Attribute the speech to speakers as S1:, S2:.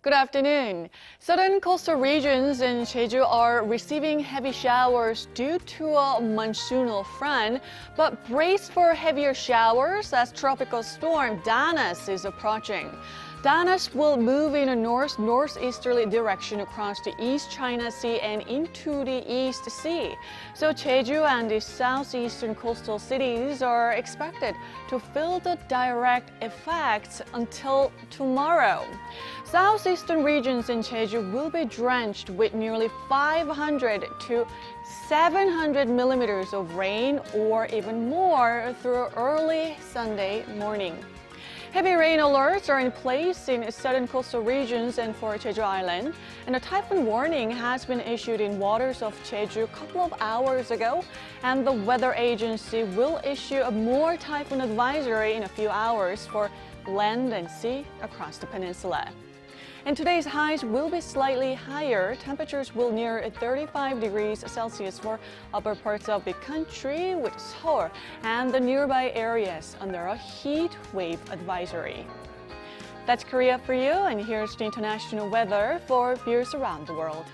S1: Good afternoon. Southern coastal regions in Jeju are receiving heavy showers due to a monsoonal front, but brace for heavier showers as tropical storm Danas is approaching. Danas will move in a north-northeasterly direction across the East China Sea and into the East Sea. So Jeju and the southeastern coastal cities are expected to feel the direct effects until tomorrow. Southeastern regions in Jeju will be drenched with nearly 500 to 700 millimeters of rain or even more through early Sunday morning. Heavy rain alerts are in place in southern coastal regions and for Jeju Island, and a typhoon warning has been issued in waters of Jeju a couple of hours ago, and the weather agency will issue a more typhoon advisory in a few hours for land and sea across the peninsula. And today's highs will be slightly higher. Temperatures will near 35 degrees Celsius for upper parts of the country, with Seoul and the nearby areas under a heat wave advisory. That's Korea for you, and here's the international weather for viewers around the world.